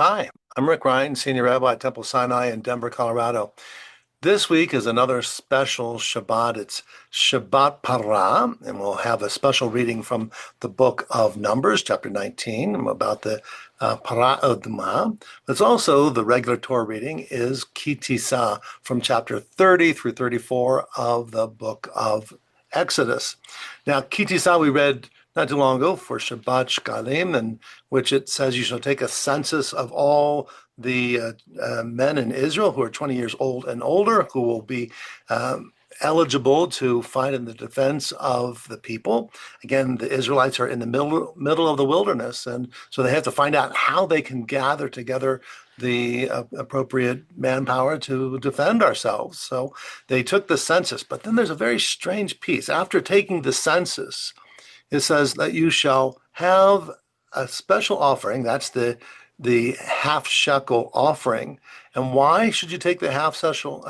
Hi, I'm Rick Rheins, Senior Rabbi at Temple Sinai in Denver, Colorado. This week is another special Shabbat. It's Shabbat Parah, and we'll have a special reading from the book of Numbers, chapter 19, about the Parah. It's also the regular Torah reading is Ki Tisa from chapter 30 through 34 of the book of Exodus. Now, Ki Tisa we read not too long ago for Shabbat Shkalim, in which it says you shall take a census of all the men in Israel who are 20 years old and older, who will be eligible to fight in the defense of the people. Again, the Israelites are in the middle of the wilderness, and so they have to find out how they can gather together the appropriate manpower to defend ourselves. So they took the census, but then there's a very strange piece. After taking the census, it says that you shall have a special offering. That's the half shekel offering. And why should you take the half shekel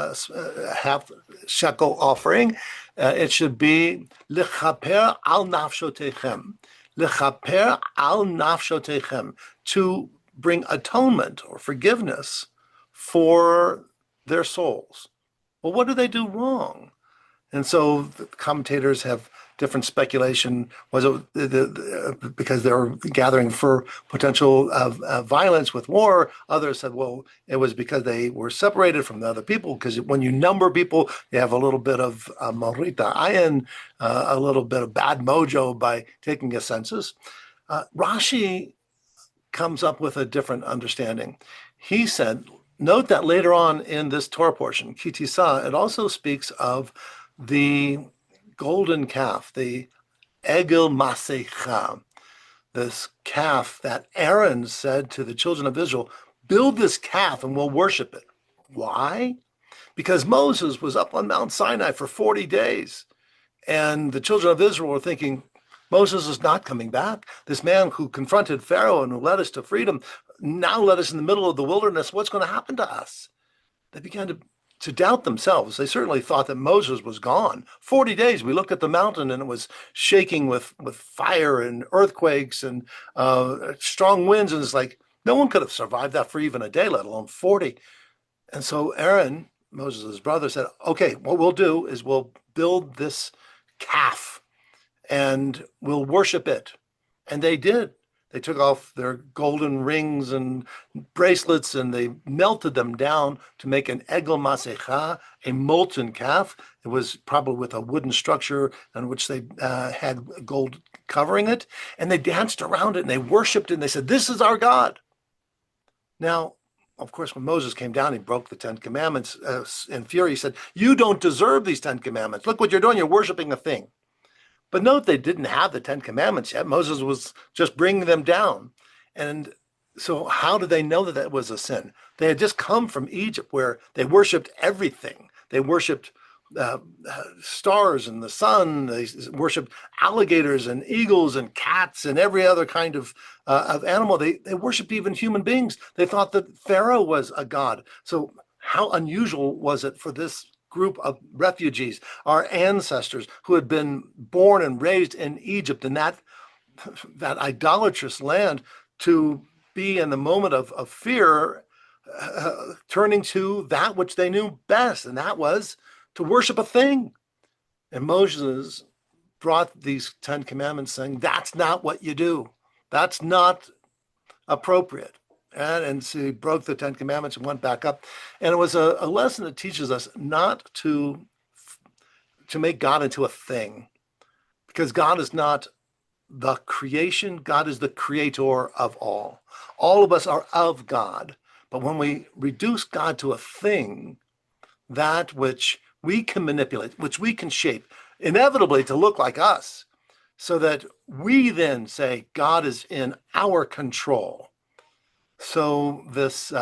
offering? It should be lechaper al nafshotechem, lechaper al nafshotechem, to bring atonement or forgiveness for their souls. Well, what do they do wrong? And so the commentators have different speculation. Was it because they were gathering for potential violence with war? Others said, well, it was because they were separated from the other people. Because when you number people, you have a little bit of marita ayin, a little bit of bad mojo by taking a census. Rashi comes up with a different understanding. He said, note that later on in this Torah portion, Ki Tisa, it also speaks of the golden calf, the Egel Masecha, this calf that Aaron said to the children of Israel, build this calf and we'll worship it. Why? Because Moses was up on Mount Sinai for 40 days, and the children of Israel were thinking, Moses is not coming back. This man who confronted Pharaoh and who led us to freedom now led us in the middle of the wilderness. What's going to happen to us? They began to doubt themselves. They certainly thought that Moses was gone. 40 days, we looked at the mountain and it was shaking with fire and earthquakes and strong winds. And it's like, no one could have survived that for even a day, let alone 40. And so Aaron, Moses' brother, said, okay, what we'll do is we'll build this calf and we'll worship it. And they did. They took off their golden rings and bracelets and they melted them down to make an egel masecha, a molten calf. It was probably with a wooden structure on which they had gold covering it. And they danced around it and they worshiped it and they said, this is our God. Now, of course, when Moses came down, he broke the 10 Commandments in fury. He said, you don't deserve these 10 Commandments. Look what you're doing. You're worshiping a thing. But note, they didn't have the 10 Commandments yet. Moses was just bringing them down. And so how did they know that that was a sin? They had just come from Egypt where they worshiped everything. They worshiped stars and the sun. They worshiped alligators and eagles and cats and every other kind of animal. They worshiped even human beings. They thought that Pharaoh was a god. So how unusual was it for this group of refugees, our ancestors who had been born and raised in Egypt, in that idolatrous land, to be in the moment of fear, turning to that which they knew best, and that was to worship a thing. And Moses brought these 10 Commandments saying, that's not what you do. That's not appropriate. And so he broke the 10 Commandments and went back up. And it was a lesson that teaches us not to make God into a thing, because God is not the creation. God is the creator of all. All of us are of God. But when we reduce God to a thing, that which we can manipulate, which we can shape, inevitably to look like us, so that we then say God is in our control. So this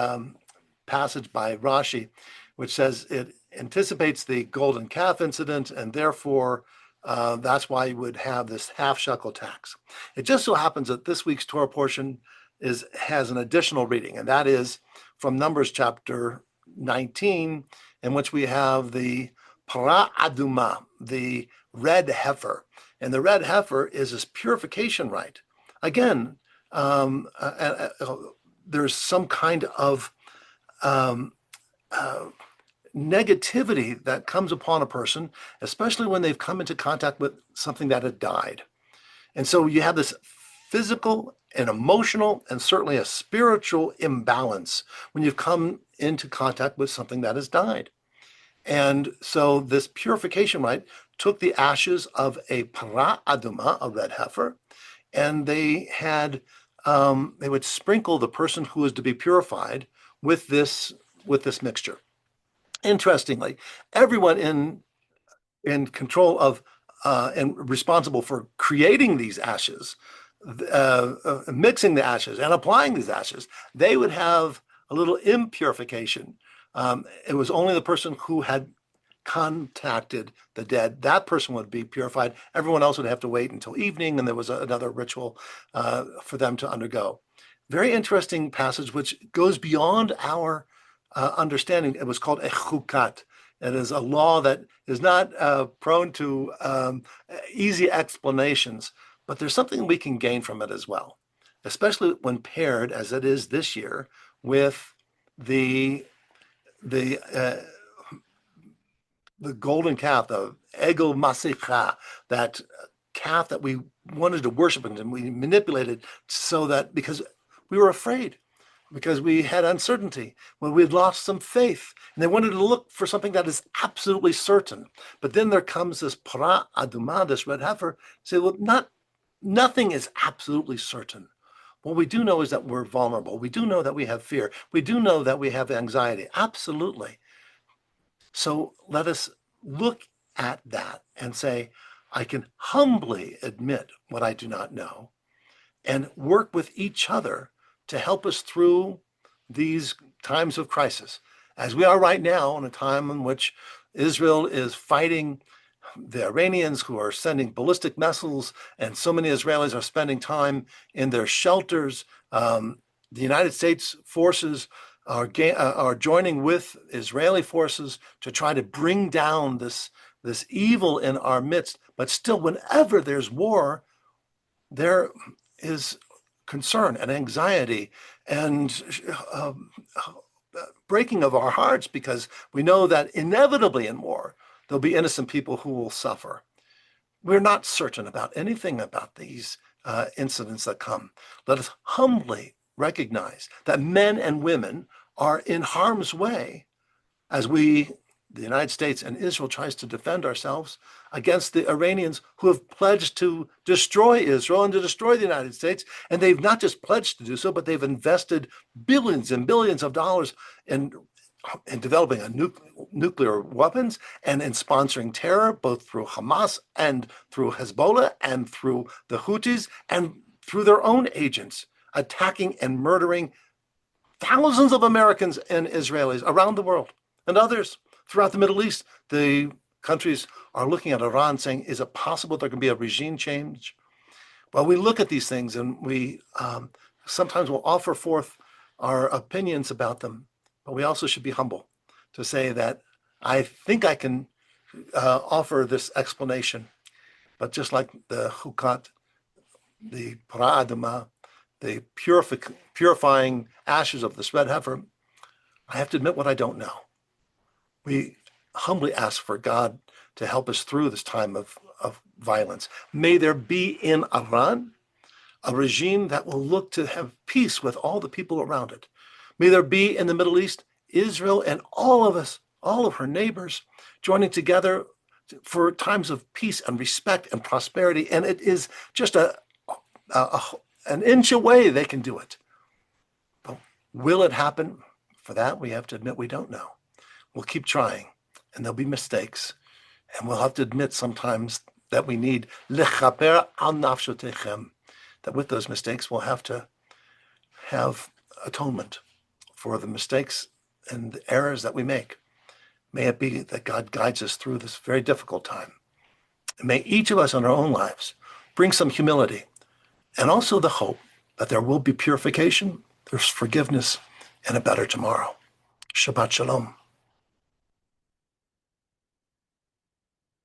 passage by Rashi, which says it anticipates the golden calf incident, and therefore that's why you would have this half shekel tax. It just so happens that this week's Torah portion has an additional reading, and that is from Numbers chapter 19, in which we have the Parah Aduma, the red heifer. And the red heifer is this purification rite. Again, there's some kind of um, uh, negativity that comes upon a person, especially when they've come into contact with something that had died. And so you have this physical and emotional and certainly a spiritual imbalance when you've come into contact with something that has died. And so this purification rite took the ashes of a para aduma, a red heifer, and they would sprinkle the person who was to be purified with this mixture. Interestingly, everyone in control of and responsible for creating these ashes, mixing the ashes and applying these ashes, they would have a little impurification. It was only the person who had contacted the dead, that person would be purified. Everyone else would have to wait until evening, and there was another ritual for them to undergo. Very interesting passage, which goes beyond our understanding. It was called a chukat. It is a law that is not prone to easy explanations, but there's something we can gain from it as well, especially when paired, as it is this year, with the the uh, the golden calf, the Egel Masicha, that calf that we wanted to worship and we manipulated so that because we were afraid, because we had uncertainty, when we had lost some faith, and they wanted to look for something that is absolutely certain. But then there comes this para aduma, this red heifer, say, well, nothing is absolutely certain. What we do know is that we're vulnerable. We do know that we have fear. We do know that we have anxiety. Absolutely. So let us look at that and say, I can humbly admit what I do not know and work with each other to help us through these times of crisis. As we are right now, in a time in which Israel is fighting the Iranians who are sending ballistic missiles, and so many Israelis are spending time in their shelters. The United States forces are joining with Israeli forces to try to bring down this evil in our midst. But still, whenever there's war, there is concern and anxiety and breaking of our hearts, because we know that inevitably in war, there'll be innocent people who will suffer. We're not certain about anything about these incidents that come. Let us humbly recognize that men and women are in harm's way as the United States and Israel, tries to defend ourselves against the Iranians who have pledged to destroy Israel and to destroy the United States. And they've not just pledged to do so, but they've invested billions and billions of dollars in developing nuclear weapons and in sponsoring terror, both through Hamas and through Hezbollah and through the Houthis and through their own agents, attacking and murdering thousands of Americans and Israelis around the world and others throughout the Middle East. The countries are looking at Iran saying, is it possible there can be a regime change? Well, we look at these things and we sometimes will offer forth our opinions about them, but we also should be humble to say that I think I can offer this explanation. But just like the Hukat, the Para'adama, the purifying ashes of this red heifer, I have to admit what I don't know. We humbly ask for God to help us through this time of violence. May there be in Iran a regime that will look to have peace with all the people around it. May there be in the Middle East, Israel and all of us, all of her neighbors, joining together for times of peace and respect and prosperity. And it is just an inch away they can do it. But will it happen? For that, we have to admit we don't know. We'll keep trying, and there'll be mistakes. And we'll have to admit sometimes that we need lechaper al nafshotechem, that with those mistakes, we'll have to have atonement for the mistakes and the errors that we make. May it be that God guides us through this very difficult time. And may each of us in our own lives bring some humility and also the hope that there will be purification, there's forgiveness, and a better tomorrow. Shabbat Shalom.